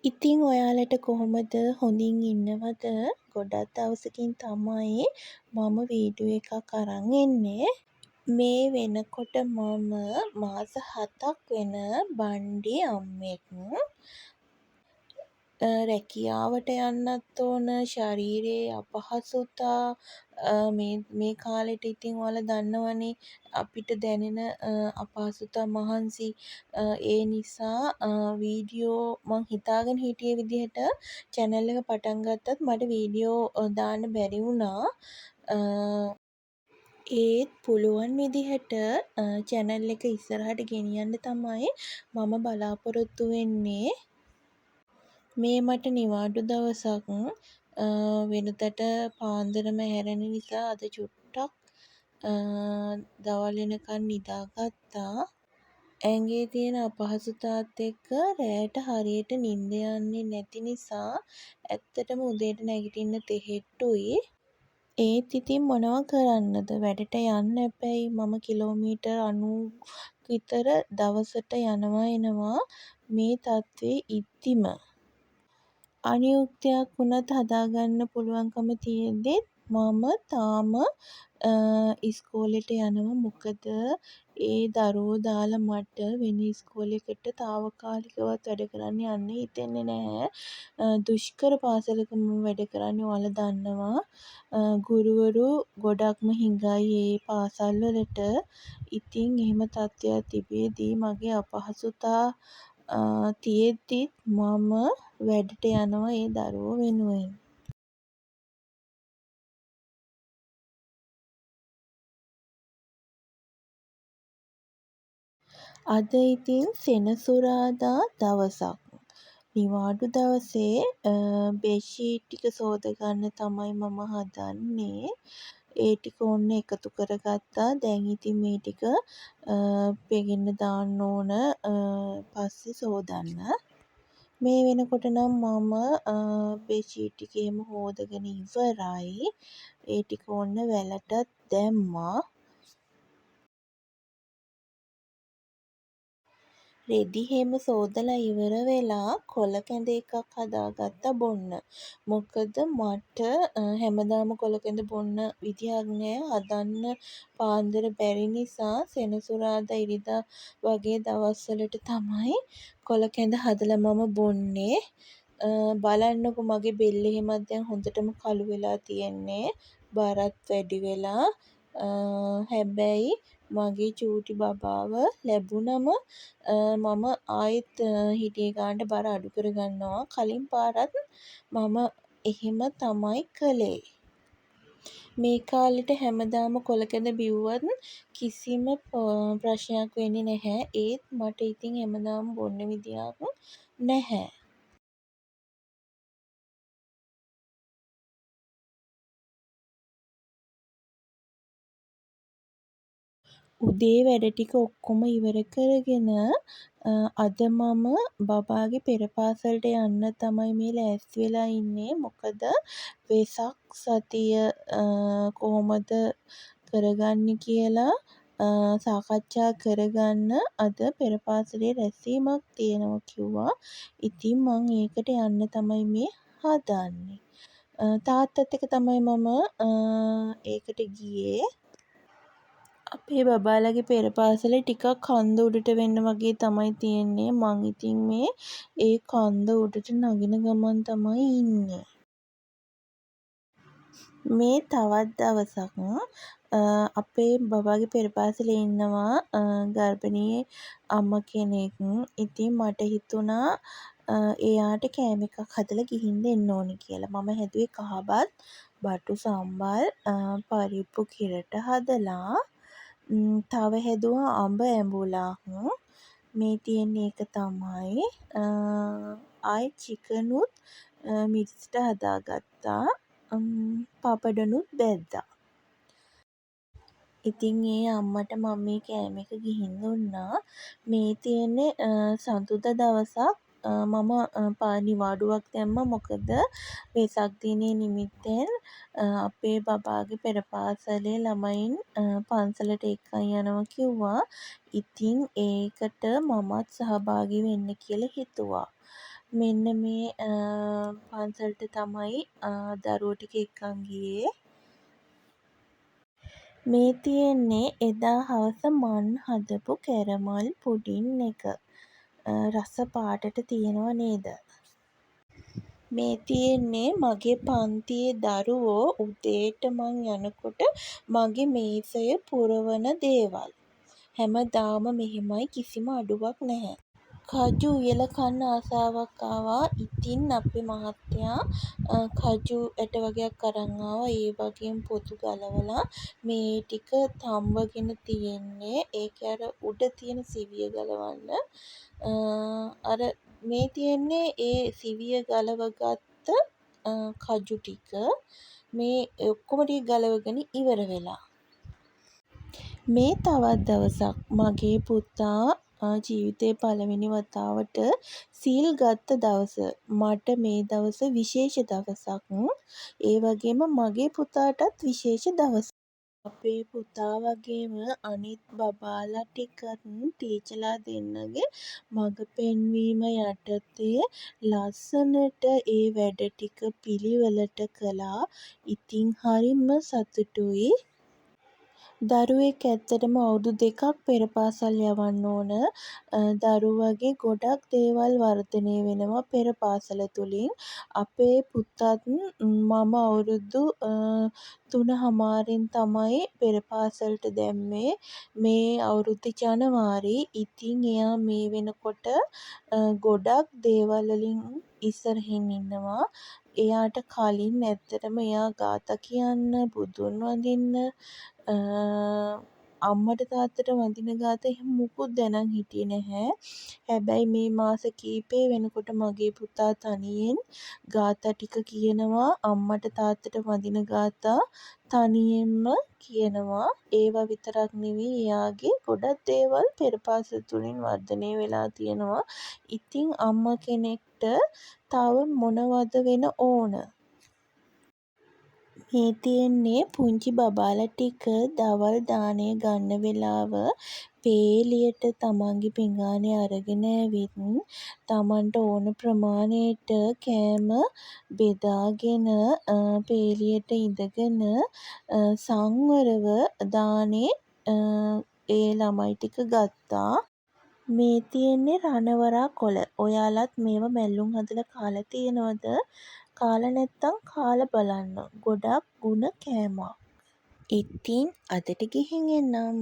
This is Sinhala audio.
ඉතින් ඔයාලට කොහොමද? හොඳින් ඉන්නවද? ගොඩක් දවසකින් තමයි මම වීඩියෝ එකක් අරන් එන්නේ. මේ වෙනකොට මම මාස 7ක් වෙන බණ්ඩි අම්මෙක්. රැකියාවට යන්නත් ඕන, ශරීරයේ අපහසුතා මේ කාලෙට ඉතින් ඔයාලා දන්නවනේ අපිට දැනෙන අපහසුතා මහන්සි. ඒ නිසා වීඩියෝ මං හිතාගෙන හිටිය විදිහට channel එක පටන් ගත්තත් මට වීඩියෝ දාන්න බැරි වුණා. ඒත් පුළුවන් විදිහට channel එක ඉස්සරහට ගෙනියන්න තමයි මම බලාපොරොත්තු වෙන්නේ. මේ මට නිවාඩු දවසක්. වෙනදට පාන්දරම හැරෙන නිසා අද චුට්ටක් දවල් වෙනකන් නිදාගත්තා. ඇඟේ තියෙන අපහසුතාවත් එක්ක රෑට හරියට නිින්ද යන්නේ නැති නිසා ඇත්තටම උදේට නැගිටින්න තෙහෙට්ටුයි. ඒත් ඉතින් මොනවා කරන්නද, වැඩට යන්න එපැයි. මම කිලෝමීටර් 90 විතර දවසට යනවා එනවා මේ තත්ත්වේ ඉද්දිම. අනියුක්තයක් වුණත් හදාගන්න පුළුවන්කම තියෙද්දිත් මම තාම ඉස්කෝලෙට යනවා. මොකද ඒ දරුවෝ දාලා මට වෙන ඉස්කෝලෙකට තාවකාලිකවත් වැඩ කරන්න යන්න හිතෙන්නේ නැහැ. දුෂ්කර පාසලක මම වැඩ කරන්නේ, ඔයාලා දන්නවා. ගුරුවරු ගොඩක්ම හිඟයි ඒ පාසල් වලට. ඉතින් එහෙම තත්ත්වයක් තිබේදී මගේ අපහසුතා තියෙද්දිත් මම වැඩට යනවා ඒ දරුවෝ වෙනුවෙන්. අද ඉතින් සෙනසුරාදා දවසක්. නිවාඩු දවසේ බෙඩ්ෂීට් ටික සෝදගන්න තමයි මම හදන්නේ. ඒ ටික ඔන්න එකතු කරගත්තා. දැන් ඉතින් මේ ටික පෙගෙන්න දාන්න ඕන පස්සේ සෝදන්න. මේ වෙනකොට නම් මම බෙඩ්ෂීට් ටික එහෙම හෝදගෙන ඉවරයි. ඒ ටික ඔන්න වැලටත් දැම්මා. රෙදි එහෙම සෝදලා ඉවර වෙලා කොල කැඳ එකක් හදාගත්තා බොන්න. මොකද මට හැමදාම කොල කැඳ බොන්න විදිහක් නෑ. හදන්න පාන්දර බැරි නිසා සෙනසුරාදා ඉරිදා වගේ දවස්වලට තමයි කොල කැඳ හදලා මම බොන්නේ. බලන්නකො මගේ බෙල්ල එහෙමත් දැන් හොඳටම කළු වෙලා තියෙන්නේ. බරත් වැඩි වෙලා. හැබැයි මගේ චූටි බබාව ලැබුණම මම ආයෙත් හිටේ ගානට බර අඩු කරගන්නවා. කලින් පාරත් මම එහෙම තමයි කළේ. මේ කාලෙට හැමදාම කොල කැඳ බිව්වත් කිසිම ප්‍රශ්නයක් වෙන්නේ නැහැ. ඒත් මට ඉතින් හැමදාම බොන්න විදියක් නැහැ. උදේ වැඩ ටික ඔක්කොම ඉවර කරගෙන අද මම බබාගේ පෙර පාසලට යන්න තමයි මේ ලෑස්ති වෙලා ඉන්නේ. මොකද වෙසක් සතිය කොහොමද කරගන්නේ කියලා සාකච්ඡා කරගන්න අද පෙර පාසලේ රැස්වීමක් තියෙනවා කිව්වා. ඉතින් මං ඒකට යන්න තමයි මේ හදන්නේ. තාත්තත් එක්ක තමයි මම ඒකට ගියේ. අපේ බබාලගේ පෙර පාසල ටිකක් කන්ද උඩට වෙන්න වගේ තමයි තියෙන්නේ. මං ඉතින් මේ ඒ කන්ද උඩට නගින ගමන් තමයි ඉන්නේ. මේ තවත් දවසක් අපේ බබාගේ පෙර පාසලේ ඉන්නවා ගර්භණී අම්මා කෙනෙක්. ඉතින් මට හිතුණා එයාට කෑම එකක් හදලා ගිහින් දෙන්න ඕනි කියලා. මම හැදුවේ කහබත්, බටු සම්බල්, පරිප්පු කිරට හදලා තව හැදුවා අඹ ඇඹුලක්. මේ තියෙන්නේ ඒක තමයි. ආයෙත් චිකනුත් මිරිස්ට හදාගත්තා. පාපඩනුත් බැද්දා. ඉතින් ඒ අම්මට මම මේ කෑම එක ගිහින් දුන්නා. මේ තියෙන්නේ සඳුදා දවසක් මම නිවාඩුවක් දැම්මා. මොකද වෙසක් දිනේ නිමිත්තෙන් අපේ බබාගේ පෙර පාසලේ ළමයින් පන්සලට එක්කන් යනවා කිව්වා. ඉතින් ඒකට මමත් සහභාගී වෙන්න කියලා හිතුවා. මෙන්න මේ පන්සලට තමයි දරුවෝ ටික එක්කන් ගියේ. මේ තියෙන්නේ එදා හවස මං හදපු කැරමල් පුඩින් එක. රස පාටට තියෙනව නේද? මේ තියෙන්නේ මගේ පන්තියේ දරුවෝ උදේට මං යනකොට මගේ මේසය පුරවන දේවල්. හැමදාම මෙහෙමයි, කිසිම අඩුවක් නැහැ. කජු උයලා කන්න ආසාවක් ආවා. ඉතින් අපේ මහත්තයා කජු ඇට වගයක් අරන් ආවා. ඒ වගේම පොතු ගලවලා මේ ටික තම්බගෙන තියෙන්නේ. ඒකේ අර උඩ තියෙන සිවිය ගලවන්න. අර මේ තියෙන්නේ ඒ සිවිය ගලවගත්ත කජු ටික. මේ ඔක්කොම ටික ගලවගෙන ඉවර වෙලා. මේ තවත් දවසක් මගේ පුතා ජීවිතේ පළවෙනි වතාවට සීල් ගත්ත දවස. මට මේ දවස විශේෂ දවසක්. ඒ වගේම මගේ පුතාටත් විශේෂ දවසක්. අපේ පුතා වගේම අනිත් බබාලා ටිකත් ටීචර්ලා දෙන්නගේ මඟ පෙන්වීම යටතේ ලස්සනට ඒ වැඩ ටික පිළිවෙලට කළා. ඉතින් හරිම සතුටුයි. දරුවෙක් ඇත්තටම අවුරුදු 2ක් පෙර පාසල් යවන්න ඕන. දරුවගේ ගොඩක් දේවල් වර්ධනය වෙනවා පෙර පාසල තුළින්. අපේ පුතත් මම අවුරුදු 3 තමයි පෙර පාසලට දැම්මේ. මේ අවුරුද්දේ ජනවාරි. ඉතින් එයා මේ වෙනකොට ගොඩක් දේවල් වලින් ඉස්සරහින් ඉන්නවා. එයාට කලින් ඇත්තටම එයා ගාථා කියන්න, බුදුන් වඳින්න, අම්මට තාත්තට වඳින ගාථා එහෙම මුකුත් දැනන් හිටියේ නැහැ. හැබැයි මේ මාස කීපය වෙනකොට මගේ පුතා තනියෙන් ගාථා ටික කියනවා. අම්මට තාත්තට වඳින ගාථා තනියෙන්ම කියනවා. ඒවා විතරක් නෙවෙයි, එයාගේ ගොඩක් දේවල් පෙර පාසල තුලින් වර්ධනය වෙලා තියෙනවා. ඉතින් අම්මා කෙනෙක්ට තව මොනවද වෙන ඕන? මේ තියෙන්නේ පුංචි බබාලා ටික දවල් දානේ ගන්න වෙලාව පේලියට තමන්ගේ පිඟානේ අරගෙන ඇවිත් තමන්ට ඕන ප්‍රමාණයට කෑම බෙදාගෙන පේලියට ඉඳගෙන සංවරව දානේ ඒ ළමයි ටික ගත්තා. මේ තියෙන්නේ රණවරා කොළ. ඔයාලත් මේවා මැල්ලුම් හදලා කාලා තියෙනවද? කාලා නැත්තම් කාලා බලන්න. ගොඩක් ගුණ කෑමක්. ඉතින් අදට ගිහින් එන්නම්.